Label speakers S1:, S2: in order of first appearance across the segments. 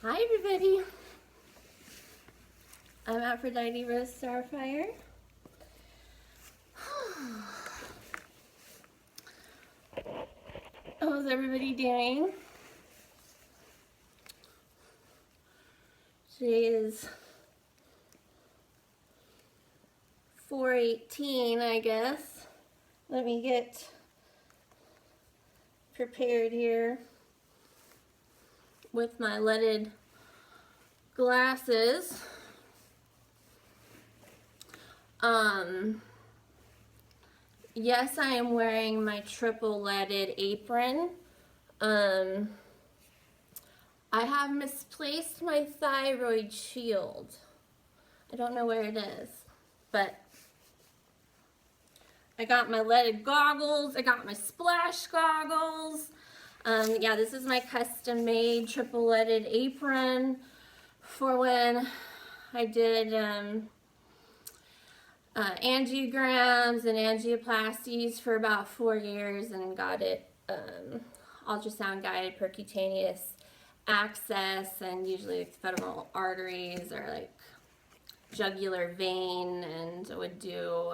S1: Hi everybody, I'm Aphrodite Rose Starfire. How's everybody doing? Today is 4/18, I guess. Let me get prepared here with my leaded glasses. Yes, I am wearing my triple leaded apron. I have misplaced my thyroid shield. I don't know where it is, but I got my leaded goggles. I got my splash goggles. Yeah, this is my custom made triple leaded apron for when I did angiograms and angioplasties for about 4 years and got it ultrasound guided percutaneous access, and usually it's femoral arteries or like jugular vein, and I would do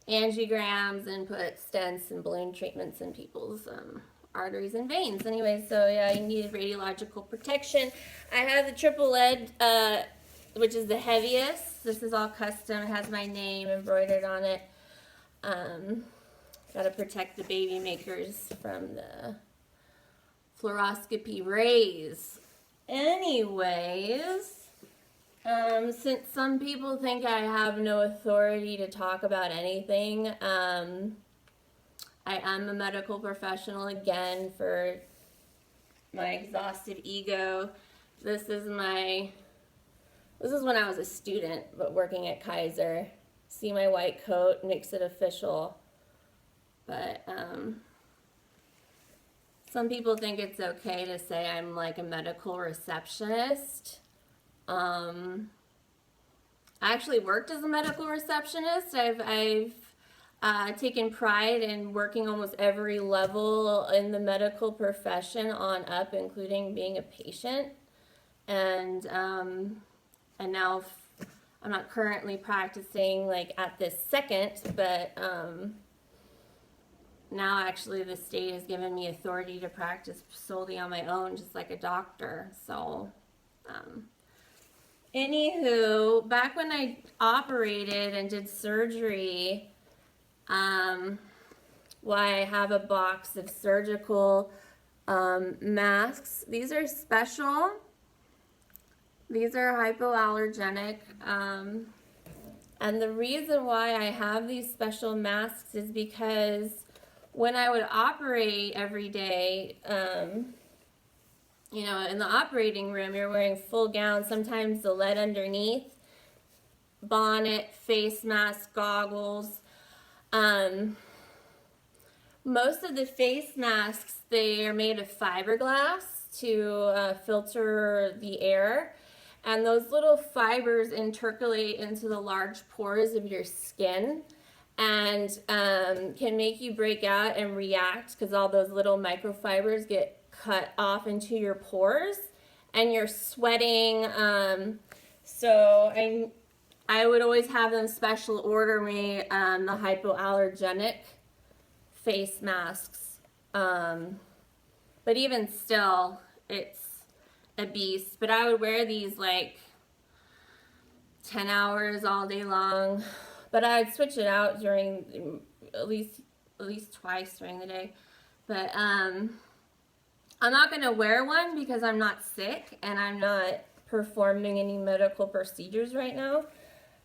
S1: angiograms and put stents and balloon treatments in people's arteries and veins. Anyway, so yeah, I needed radiological protection. I have the triple lead, which is the heaviest. This is all custom. It has my name embroidered on it. Got to protect the baby makers from the fluoroscopy rays. Anyways, since some people think I have no authority to talk about anything, I am a medical professional again for my exhaustive ego. This is when I was a student, but working at Kaiser. See my white coat makes it official. But some people think it's okay to say I'm like a medical receptionist. I actually worked as a medical receptionist. I've taken pride in working almost every level in the medical profession on up, including being a patient. And now I'm not currently practicing like at this second, but now actually the state has given me authority to practice solely on my own, just like a doctor. So anywho, back when I operated and did surgery, why I have a box of surgical masks. These are special. These are hypoallergenic. And the reason why I have these special masks is because when I would operate every day, you know, in the operating room, you're wearing full gown, sometimes the lead underneath, bonnet, face mask, goggles. Most of the face masks, they are made of fiberglass to filter the air. And those little fibers intercalate into the large pores of your skin and can make you break out and react because all those little microfibers get cut off into your pores and you're sweating. So I would always have them special order me the hypoallergenic face masks. But even still, it's a beast. But I would wear these like 10 hours all day long. But I'd switch it out during at least twice during the day. But I'm not gonna wear one because I'm not sick and I'm not performing any medical procedures right now.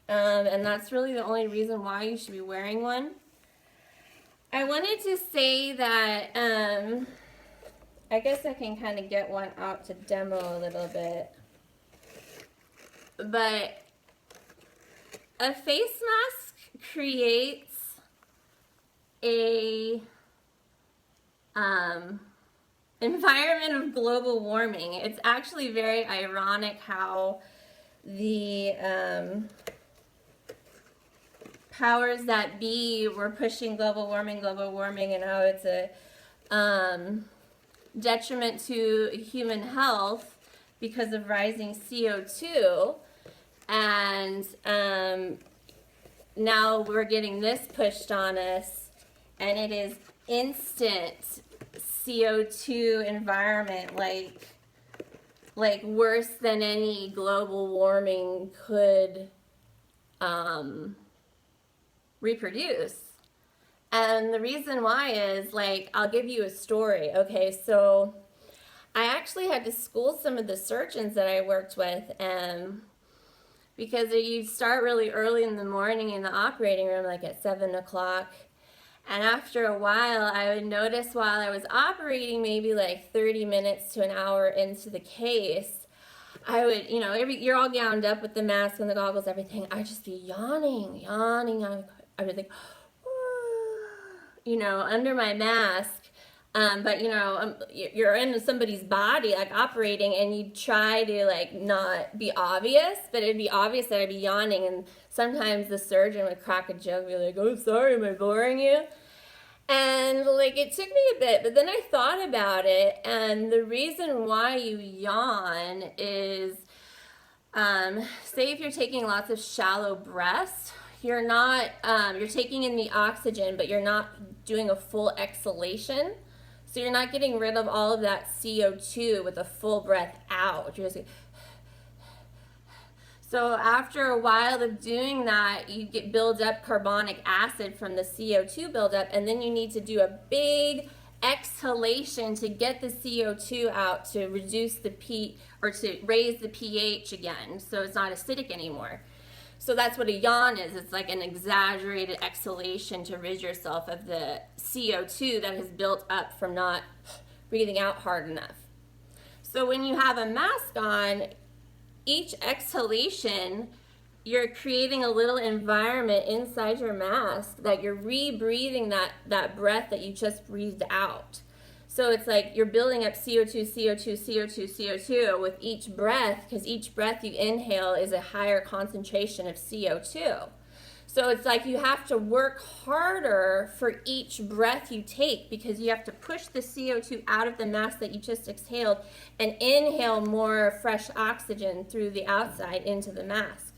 S1: And that's really the only reason why you should be wearing one. I wanted to say that I guess I can kind of get one out to demo a little bit. But a face mask creates a environment of global warming. It's actually very ironic how the powers that be were pushing global warming, and how it's a detriment to human health. because of rising CO2. And now we're getting this pushed on us, and it is instant CO2 environment, like worse than any global warming could reproduce. And the reason why is, like, I'll give you a story. Okay, so I actually had to school some of the surgeons that I worked with, because you start really early in the morning in the operating room, like at 7 o'clock. And after a while, I would notice while I was operating, maybe like 30 minutes to an hour into the case, I would, you're all gowned up with the mask and the goggles, everything. I'd just be yawning. I would think, under my mask. But you're in somebody's body, like operating, and you try to like not be obvious, but it'd be obvious that I'd be yawning. And sometimes the surgeon would crack a joke, be like, "Oh, sorry, am I boring you?" And like it took me a bit, but then I thought about it, and the reason why you yawn is, say if you're taking lots of shallow breaths, you're not, you're taking in the oxygen, but you're not doing a full exhalation. So you're not getting rid of all of that CO2 with a full breath out. You're just like, so after a while of doing that, you build up carbonic acid from the CO2 buildup, and then you need to do a big exhalation to get the CO2 out to reduce the or to raise the pH again, so it's not acidic anymore. So that's what a yawn is. It's like an exaggerated exhalation to rid yourself of the CO2 that has built up from not breathing out hard enough. So when you have a mask on, each exhalation, you're creating a little environment inside your mask that you're rebreathing that breath that you just breathed out. So it's like you're building up CO2, CO2, CO2, CO2 with each breath, because each breath you inhale is a higher concentration of CO2. So it's like you have to work harder for each breath you take, because you have to push the CO2 out of the mask that you just exhaled and inhale more fresh oxygen through the outside into the mask.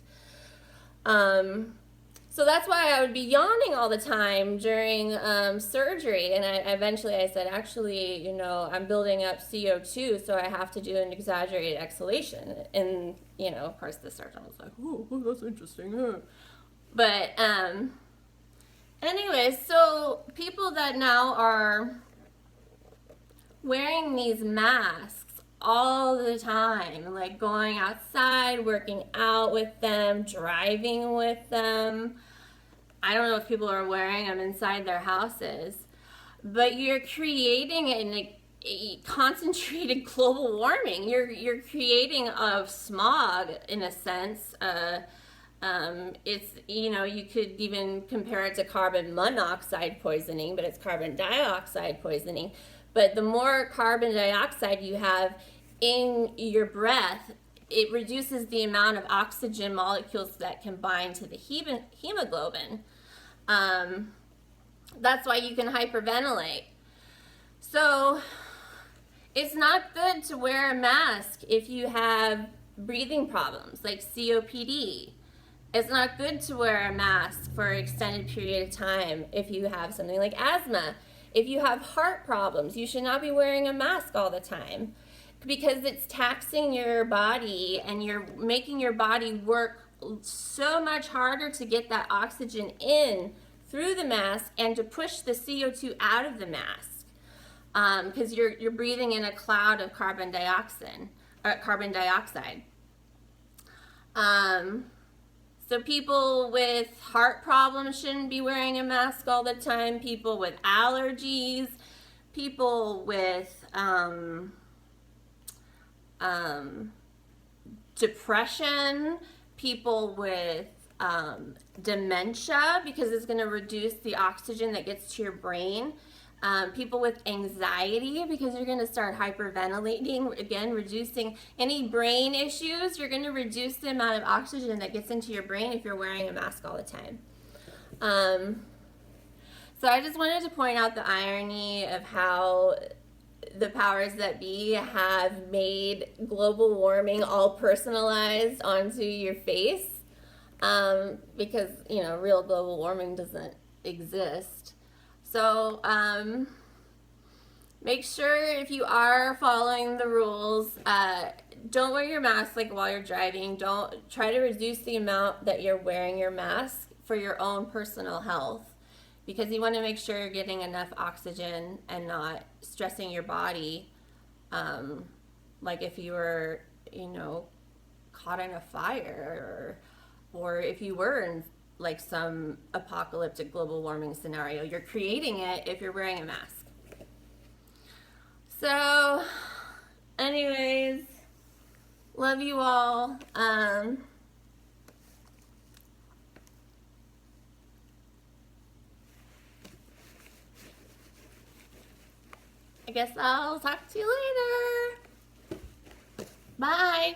S1: So that's why I would be yawning all the time during surgery. And I said, actually, I'm building up CO2, so I have to do an exaggerated exhalation. And, of course, the surgeon was like, oh, that's interesting, huh? But anyways, so people that now are wearing these masks all the time, like going outside, working out with them, driving with them. I don't know if people are wearing them inside their houses, but you're creating a concentrated global warming. You're creating a smog in a sense. It's, you could even compare it to carbon monoxide poisoning, but it's carbon dioxide poisoning. But the more carbon dioxide you have in your breath, it reduces the amount of oxygen molecules that can bind to the hemoglobin. That's why you can hyperventilate. So it's not good to wear a mask if you have breathing problems like COPD. It's not good to wear a mask for an extended period of time if you have something like asthma. If you have heart problems, you should not be wearing a mask all the time, because it's taxing your body and you're making your body work so much harder to get that oxygen in through the mask and to push the CO2 out of the mask, because you're breathing in a cloud of carbon dioxide. So people with heart problems shouldn't be wearing a mask all the time. People with allergies, people with depression, people with dementia, because it's going to reduce the oxygen that gets to your brain. People with anxiety, because you're going to start hyperventilating, again, reducing any brain issues. You're going to reduce the amount of oxygen that gets into your brain if you're wearing a mask all the time. So I just wanted to point out the irony of how the powers that be have made global warming all personalized onto your face, because, you know, real global warming doesn't exist. So make sure if you are following the rules, don't wear your mask like while you're driving. Don't try to reduce the amount that you're wearing your mask for your own personal health, because you want to make sure you're getting enough oxygen and not stressing your body. Like if you were, you know, caught in a fire, or if you were in like some apocalyptic global warming scenario, you're creating it if you're wearing a mask. So, anyways, love you all. I guess I'll talk to you later. Bye.